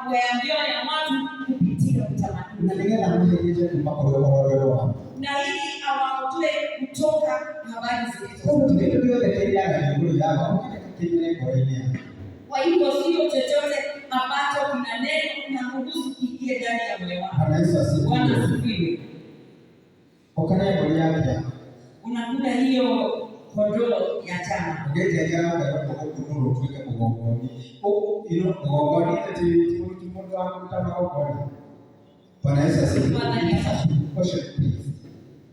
mioyo ya watu kupitia utamaduni. Na ili awaondoe kutoka habari zilizo. Kwa hivyo sio chochote ambacho kina neno kinaruhusu kiingie ndani ya moyo wako. Bwana asifiwe. Unakula hiyo kodoro ya chama.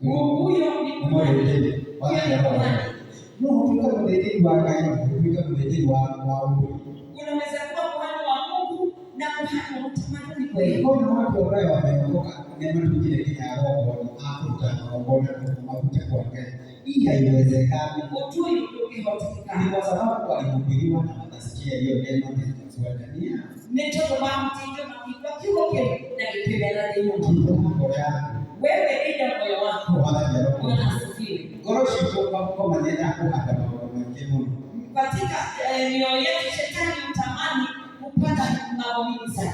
Huyo ni unaweza kuwa kuhani wa Mungu na kuhani wa utamaduni kweli. Haiwezekani. Kwa sababu walihubiriwa na wanasikia hiyo neno na kufuatania. Wewe ida moyo wako. Bwana asifiwe. Katika mioyo yetu shetani utamani kupata mambo mingi sana.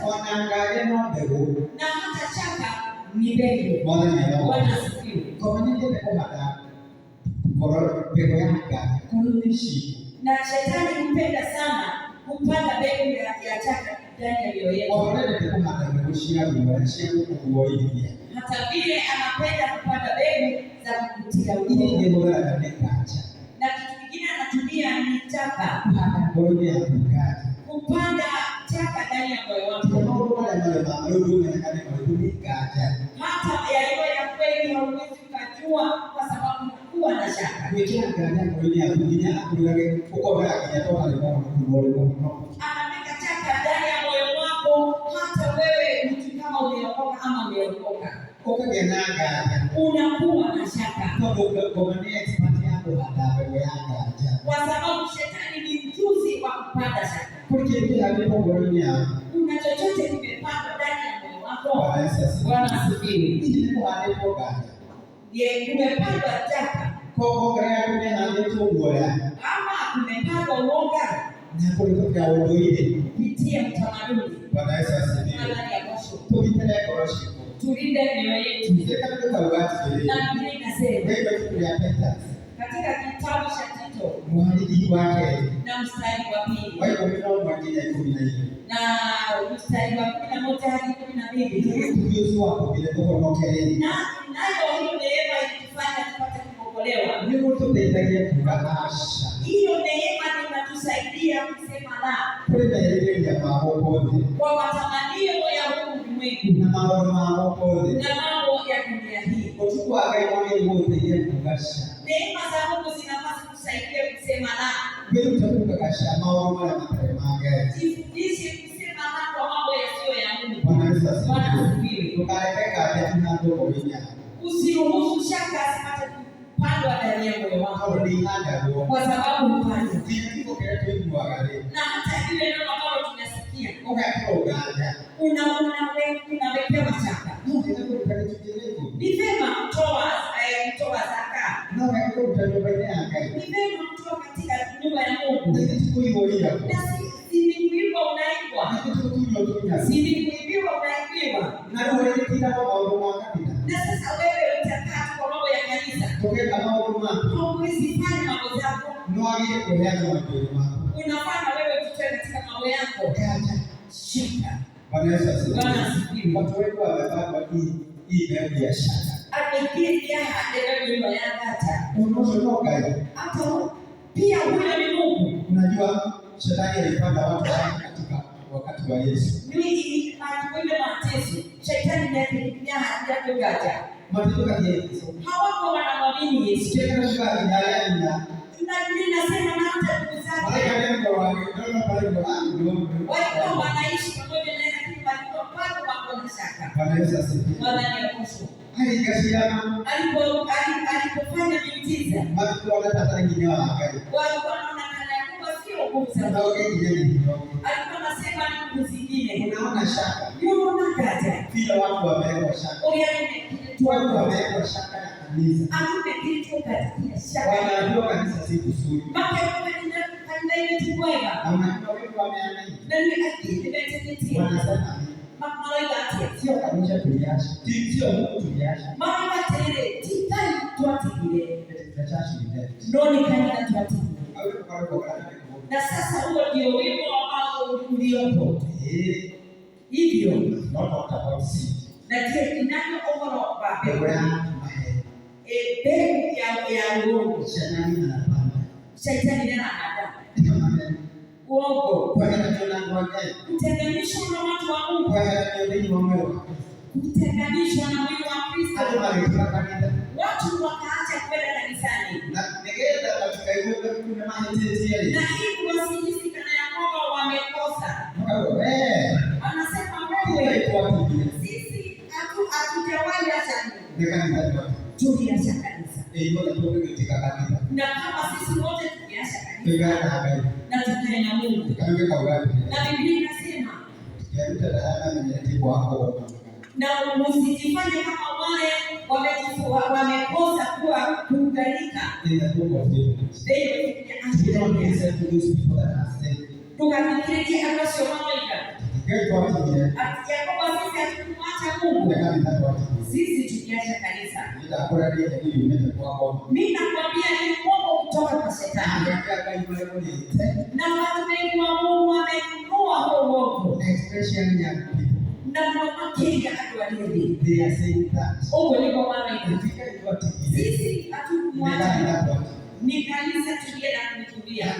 Na hata chaka ni mbegu. Bwana asifiwe. Na shetani hupenda sana kupanda mbegu ya chaka ndani ya mioyo yetu. Hata vile anapenda kupanda mbegu za kukutia uovu. Na kitu kingine anatumia ni chaka. Kupanda chaka ndani ya moyo wako. Hata yaliyo ya kweli hauwezi ukajua kwa sababu kuwa na shaka. Anaweka chaka ndani ya moyo wako hata wewe mtu kama umeokoka ama umeokoka. Unakuwa na shaka. Kwa sababu shetani ni mjuzi wa kupanda shaka. Kuna chochote kimepandwa ndani ya moyo wako. Bwana asifiwe. Kumepandwa chaka. Ama kumepandwa uoga. Kupitia utamaduni. Tulinde mioyo yetu. Na Biblia inasema katika kitabu cha Tito na mstari wa 2 na mstari wa 11 hadi 12. Na nayo hiyo neema itufanya tupate kuokolewa. Hiyo neema inatusaidia kusema la kwa matamanio ya ulimwengu na mambo ya dunia hii. Neema za Mungu zinapaswa kusaidia kusema la. Jifundishe kusema la kwa mambo yasiyo ya Mungu. Bwana asifiwe. Usiruhusu shaka asipate kupandwa ndani ya moyo wako. Kwa sababu upande. Na hata ile neno ambalo tunasikia. Unawekewa shaka. Ni vema kutoa zaka. Ni vema kutoa katika nyumba ya Mungu. Na si kuiba unaibwa. Si kuibiwa unaibiwa. Na sasa wewe utakaa kwa mambo ya kanisa. Huwezi fanya mambo zako. Unafanya wewe tutoe katika mambo yako. Shika. Bwana asifiwe. Watu wengi wamepata hii mbegu ya shaka. Amekimbia hadi nyumba ya hata. Unaotoka hata pia huyo ni Mungu. Unajua shetani alipanda watu katika wakati wa Yesu. Ni mateso. Shetani ndiye hadi gaja. Mateso ya Yesu. Hawako wanamwamini Yesu. Shetani anasema na ninasema na hata ndugu zake. Wao wanaishi pamoja na lakini bado wako na shaka. Bwana Yesu asifiwe. Alipofanya miujiza. Watu wanataka wengine waangalie. Walikuwa wanaona kana yakuwa sio ngumu sana. Alikuwa anasema ni ngumu zingine. Unaona shaka. Unaona kaja. Kila watu wamewekwa shaka. Watu wamewekwa shaka ya kanisa. Hakuna kitu katika shaka. Wanajua kanisa si vizuri. Maka kanisa ni tukwema. Wanajua wengi wameamini. Na nimeteketea. Wanasema Malaika sio kanisa tuliacha. Sio Mungu tuliacha. Malaika tele tikai tuatigile. The church is dead. Noni kanisa tuatigile. Na sasa huo ndio wimbo ambao uliopo. Hivyo not talk about sin. Na kinani overall The babe. word my head. Mbegu ya uongo. Shetani anapanda. Shetani anapanda. Amen. Uongo. Kwa hiyo tunaangalia Kutenganishwa na watu wa Mungu. kwa hiyo ndio mambo. Kutenganishwa na mwili wa Kristo. Hata kanisa. Watu wakaacha kwenda kanisani. Na ningenda katika hiyo kuna mahitaji yale. Na hii wasihisi kana ya kwamba wamekosa. Wewe. Anasema wewe. Sisi hatujawahi acha Mungu. Ni kanisa. Tuliacha kanisa. Hiyo ndio katika kanisa. Na kama sisi wote tuliacha kanisa. Na tukaenda Mungu. Na Biblia inasema na msijifanye kama wale wamekosa kuwa kuunganika. Tukafikiria hata sio malaika. Ya kwamba sisi hatukumwacha Mungu. Sisi tukiacha kanisa. Mimi nakwambia ni uongo kutoka kwa Shetani. Na watu wengi wa Mungu wamenunua huo uongo. Expression ya people. Na wakiingia atualili. They are saying that. Ni kwa maana sisi hatukumwacha. Ni kanisa tulienda kumtulia.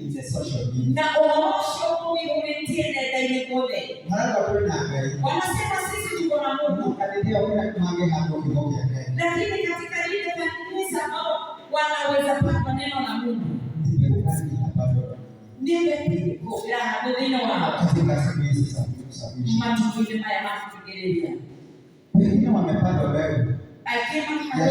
Is a social being. Na oosho umetia na ile kode. Wanasema sisi tuko na Mungu. Lakini katika ile kanisa ambao wanaweza pata neno la Mungu. Nipe kwa wengine wao. Matumizi haya mafikiria. Wengine wamepanda mbegu. Akima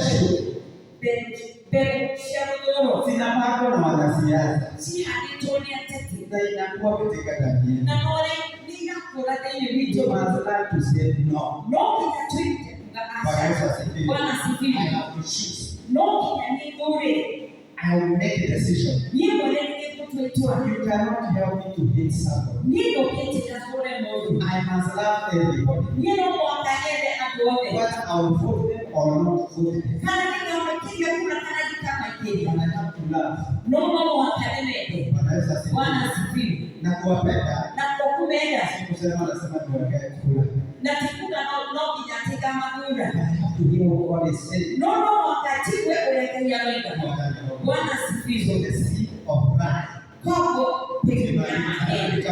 Pero shauri zinapandwa na wanasiasa. Si haditonia tete. Na inakuwa katika jamii. Na wale nina kurata ile video mazala to say no. No kita tweet ngakasa. Bwana sifiwe. No kita ni bure. I will make a decision. Niyo ndio kutuitoa. You cannot help me to hate someone. Niyo kitu kazuri moyo. I must love everybody. Niyo muangalie adoe. What I will vote them or not vote them. Kana kama umepiga kura kana kama kile. And I have to love. No muangalie. Bwana sifiwe. Na kuwapenda. Na kukupenda. Kusema nasema niwekee kura. Na kikuda no kijatika magura. I have to hear what they say. No wakati wewe unaelewa. Bwana sifiwe. So the seed of pride. Koko pekee yake.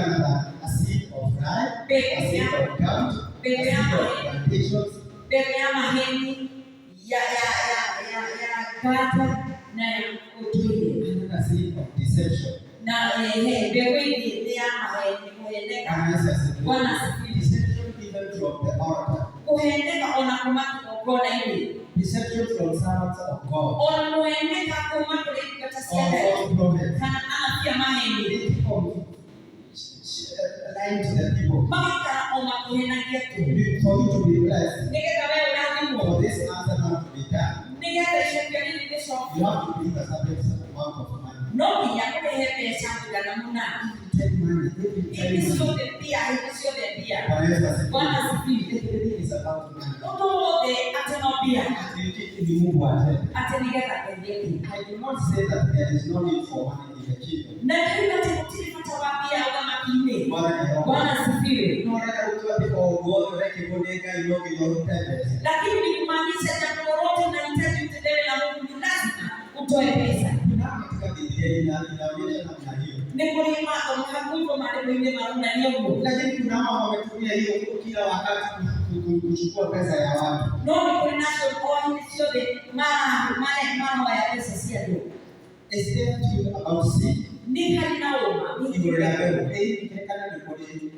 A seed of pride. A seed of doubt. A seed of temptations. Pekee maheni ya kata na utuli. A seed of deception. Na bewe ni maheni kueleka. Bwana sifiwe. Deception even from the altar. Kueleka onakumaki okona hivi. Deception from servants of God. Onamuendeka kumaki kutasiaka. Kana pia maheni. Lying to the people. Maka onakuhena yetu. For you to be blessed. Nigga wewe lazima. For this answer not to be done. Nigga sheria ni kesho. You have to bring a certain amount of money. No ya kuhepe shamba la namna. Take money. Hivi sio pia, hivi sio pia. Bwana sifiwe. It's about money. Ndio wote atanobia. Ni Mungu ate. Atanigeka pendeni. I do not say that there is no need for money in the kingdom. Na kile tunataka kutawambia kama kile. Bwana sifiwe. Unataka kutoa pesa au gogo weke bodega ilogo yote. Lakini kumaanisha jambo lolote unahitaji utendewe na Mungu lazima utoe pesa. Katika Biblia inaonyesha namna hiyo. Ni kulima mkaguzo maneno ile maruna nyongo. Lakini kuna wao wametumia hiyo kila wakati kuchukua pesa ya watu. No ni kulinacho kwa sio de mara ya pesa si ndio. Is there to about sin? Ni halinaoma.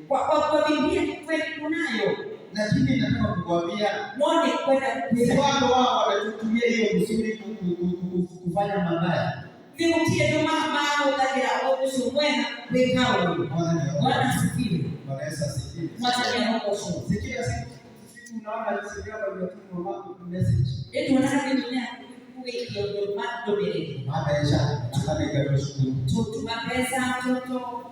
Kwa Biblia ni kweli kunayo. Lakini nataka kukwambia no ni kweli wao wanatumia hiyo mzuri kufanya mabaya. Niutie ndo mama ukagira okusho mwena wekao. Bwana sifiwe. Bwana Yesu asifiwe. Mwacha ni okusho. Sikia siku unaona jinsi gani unatuma mambo message. Eti wanataka dunia kuwekio ndo mbele. Maisha nataka nikae shukuru. Tutuma pesa mtoto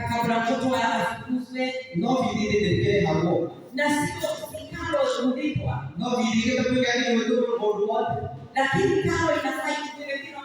kabla mtoto afukuzwe. No vile ndio hapo. Na sio kalo ulipwa. No vile ndio kwa ndio ndio. Lakini kalo inafaa iwe kila